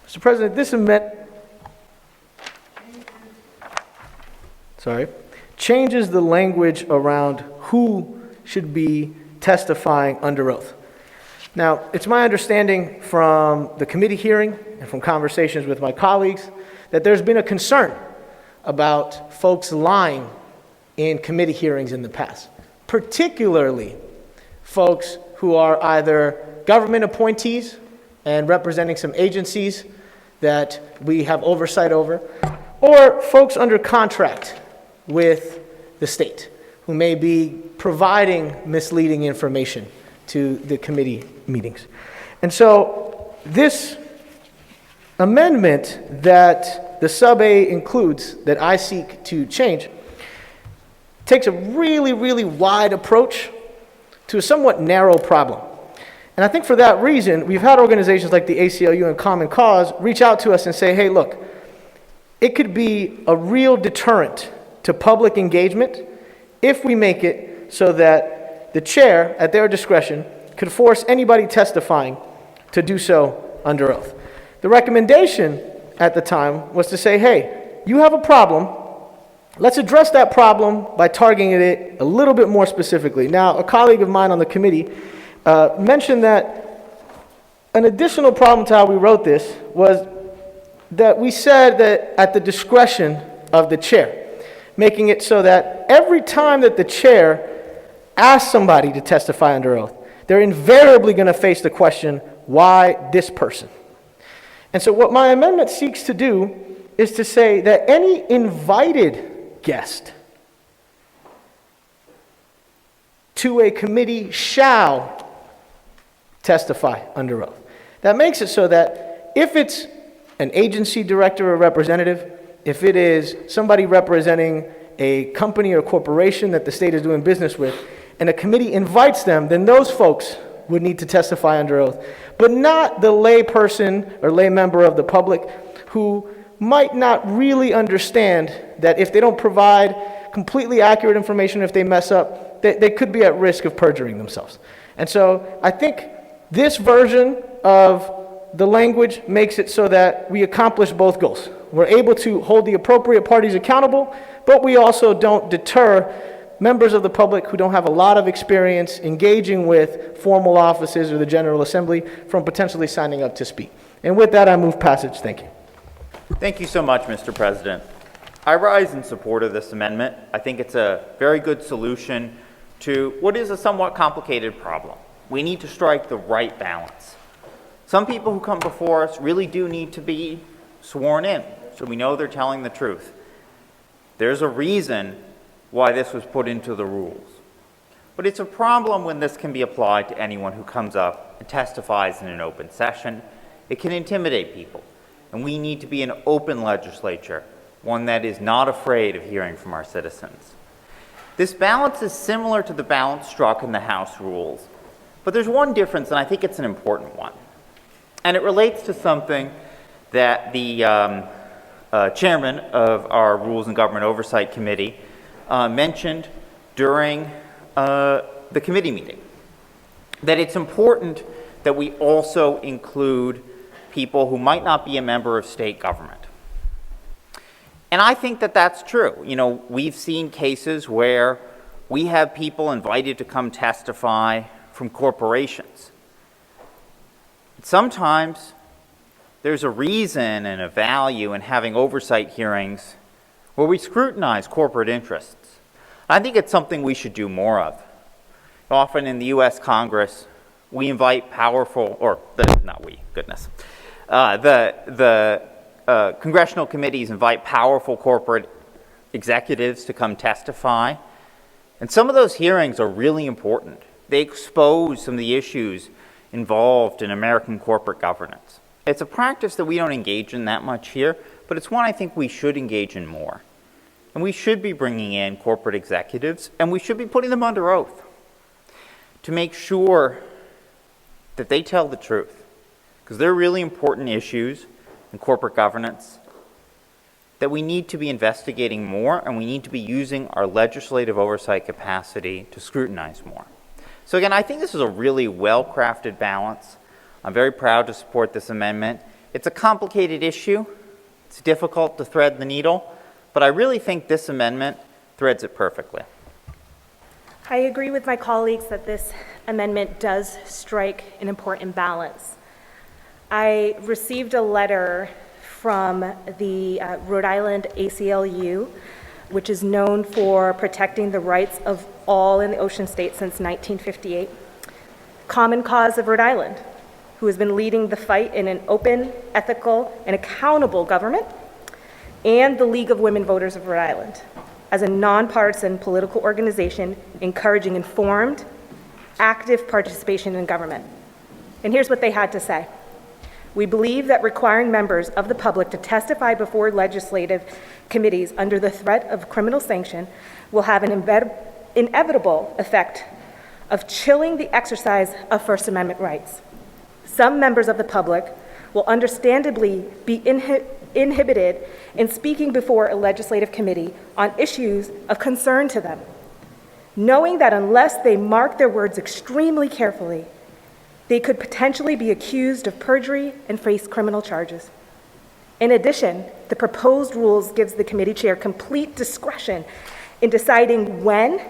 Mr. President, this amendment changes the language around who should be testifying under oath. Now, it's my understanding from the committee hearing and from conversations with my colleagues that there's been a concern about folks lying in committee hearings in the past, particularly folks who are either government appointees and representing some agencies that we have oversight over, or folks under contract with the state who may be providing misleading information to the committee meetings. And so this amendment that the sub-A includes, that I seek to change, takes a really, really wide approach to a somewhat narrow problem. And I think for that reason, we've had organizations like the ACLU and Common Cause reach out to us and say, hey, look, it could be a real deterrent to public engagement if we make it so that the chair, at their discretion, could force anybody testifying to do so under oath. The recommendation at the time was to say, hey, you have a problem. Let's address that problem by targeting it a little bit more specifically. Now, a colleague of mine on the committee mentioned that an additional problem to how we wrote this was that we said that at the discretion of the chair, making it so that every time that the chair asks somebody to testify under oath, they're invariably going to face the question, why this person? And so what my amendment seeks to do is to say that any invited guest to a committee shall testify under oath. That makes it so that if it's an agency director or representative, if it is somebody representing a company or corporation that the state is doing business with, and a committee invites them, then those folks would need to testify under oath, but not the lay person or lay member of the public who might not really understand that if they don't provide completely accurate information, if they mess up, they could be at risk of perjuring themselves. And so I think this version of the language makes it so that we accomplish both goals. We're able to hold the appropriate parties accountable, but we also don't deter members of the public who don't have a lot of experience engaging with formal offices or the General Assembly from potentially signing up to speak. And with that, I move passage. Thank you. Thank you so much, Mr. President. I rise in support of this amendment. I think it's a very good solution to what is a somewhat complicated problem. We need to strike the right balance. Some people who come before us really do need to be sworn in, so we know they're telling the truth. There's a reason why this was put into the rules. But it's a problem when this can be applied to anyone who comes up and testifies in an open session. It can intimidate people. And we need to be an open legislature, one that is not afraid of hearing from our citizens. This balance is similar to the balance struck in the House rules. But there's one difference, and I think it's an important one. And it relates to something that the chairman of our Rules and Government Oversight Committee mentioned during the committee meeting, that it's important that we also include people who might not be a member of state government. And I think that that's true. You know, we've seen cases where we have people invited to come testify from corporations. Sometimes there's a reason and a value in having oversight hearings where we scrutinize corporate interests. I think it's something we should do more of. Often in the U.S. Congress, we invite powerful, congressional committees invite powerful corporate executives to come testify. And some of those hearings are really important. They expose some of the issues involved in American corporate governance. It's a practice that we don't engage in that much here, but it's one I think we should engage in more. And we should be bringing in corporate executives, and we should be putting them under oath to make sure that they tell the truth. Because they're really important issues in corporate governance that we need to be investigating more, and we need to be using our legislative oversight capacity to scrutinize more. So again, I think this is a really well-crafted balance. I'm very proud to support this amendment. It's a complicated issue. It's difficult to thread the needle, but I really think this amendment threads it perfectly. I agree with my colleagues that this amendment does strike an important balance. I received a letter from the Rhode Island ACLU, which is known for protecting the rights of all in the Ocean State since 1958. Common Cause of Rhode Island, who has been leading the fight in an open, ethical, and accountable government, and the League of Women Voters of Rhode Island, as a nonpartisan political organization encouraging informed, active participation in government. And here's what they had to say. We believe that requiring members of the public to testify before legislative committees under the threat of criminal sanction will have an inevitable effect of chilling the exercise of First Amendment rights. Some members of the public will understandably be inhibited in speaking before a legislative committee on issues of concern to them, knowing that unless they mark their words extremely carefully, they could potentially be accused of perjury and face criminal charges. In addition, the proposed rules gives the committee chair complete discretion in deciding when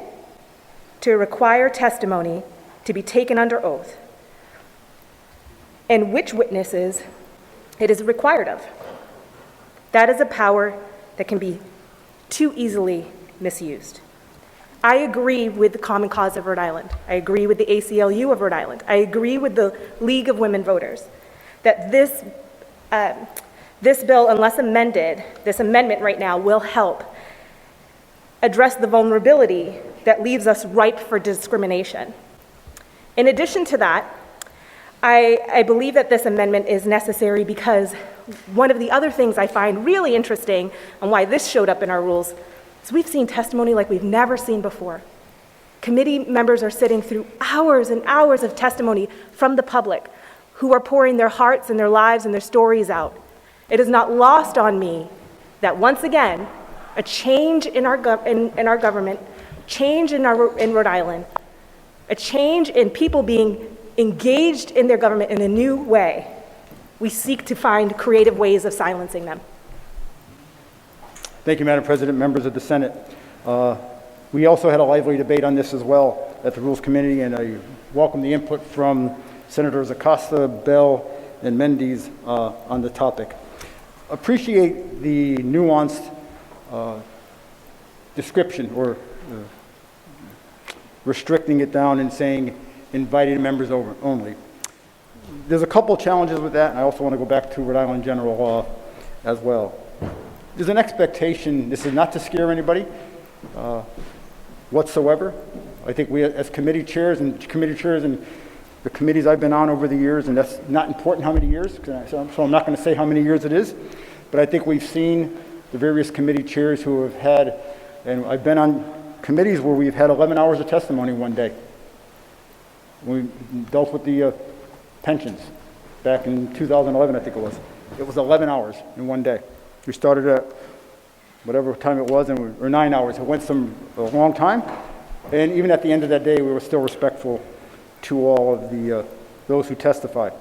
to require testimony to be taken under oath and which witnesses it is required of. That is a power that can be too easily misused. I agree with the Common Cause of Rhode Island. I agree with the ACLU of Rhode Island. I agree with the League of Women Voters that this bill, unless amended, this amendment right now will help address the vulnerability that leaves us ripe for discrimination. In addition to that, I believe that this amendment is necessary because one of the other things I find really interesting and why this showed up in our rules is we've seen testimony like we've never seen before. Committee members are sitting through hours and hours of testimony from the public who are pouring their hearts and their lives and their stories out. It is not lost on me that once again, a change in our government, change in Rhode Island, a change in people being engaged in their government in a new way, we seek to find creative ways of silencing them. Thank you, Madam President, members of the Senate. We also had a lively debate on this as well at the Rules Committee, and I welcome the input from Senators Acosta, Bell, and Mendes on the topic. Appreciate the nuanced description or restricting it down and saying invited members only. There's a couple challenges with that, and I also want to go back to Rhode Island general law as well. There's an expectation, this is not to scare anybody whatsoever. I think we as committee chairs and the committees I've been on over the years, and that's not important how many years, so I'm not going to say how many years it is, but I think we've seen the various committee chairs who have had, and I've been on committees where we've had 11 hours of testimony one day. We dealt with the pensions back in 2011, I think it was. It was 11 hours in one day. We started at whatever time it was, or 9 hours. It went a long time, and even at the end of that day, we were still respectful to all of those who testified.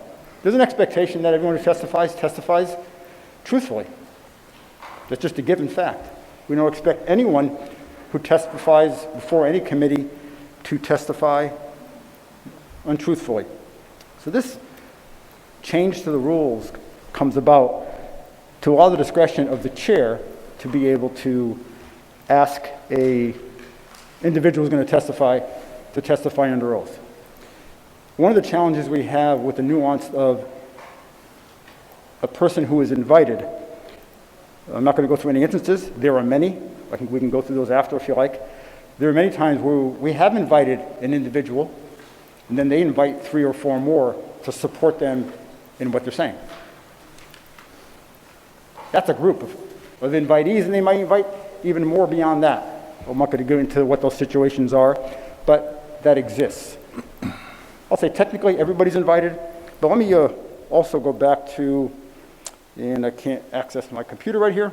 There's an expectation that everyone who testifies truthfully. That's just a given fact. We don't expect anyone who testifies before any committee to testify untruthfully. So this change to the rules comes about to allow the discretion of the chair to be able to ask a individual who's going to testify under oath. One of the challenges we have with the nuance of a person who is invited, I'm not going to go through any instances, there are many, I think we can go through those after if you like. There are many times where we have invited an individual and then they invite 3 or 4 more to support them in what they're saying. That's a group of invitees, and they might invite even more beyond that. I'm not going to go into what those situations are, but that exists. I'll say technically everybody's invited, but let me also go back to, and I can't access my computer right here,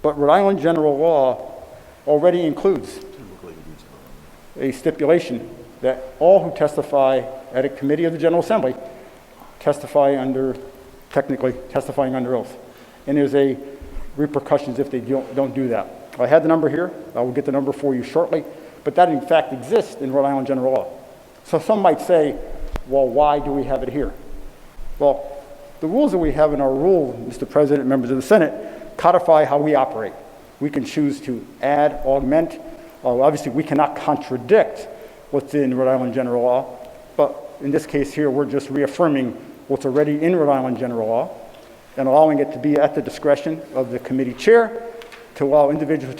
but Rhode Island general law already includes a stipulation that all who testify at a committee of the General Assembly testify under technically testifying under oath. And there's a repercussions if they don't do that. I had the number here. I will get the number for you shortly. But that, in fact, exists in Rhode Island general law. So some might say, well, why do we have it here? Well, the rules that we have in our rule, Mr. President, members of the Senate, codify how we operate. We can choose to add, augment. Obviously, we cannot contradict what's in Rhode Island general law. But in this case here, we're just reaffirming what's already in Rhode Island general law and allowing it to be at the discretion of the committee chair to allow individuals to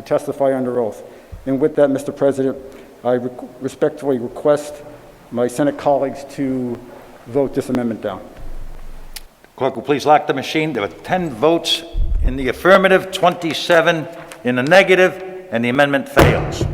testify under oath. And with that, Mr. President, I respectfully request my Senate colleagues to vote this amendment down. Clerk will please lock the machine. There were 10 votes in the affirmative, 27 in the negative, and the amendment fails.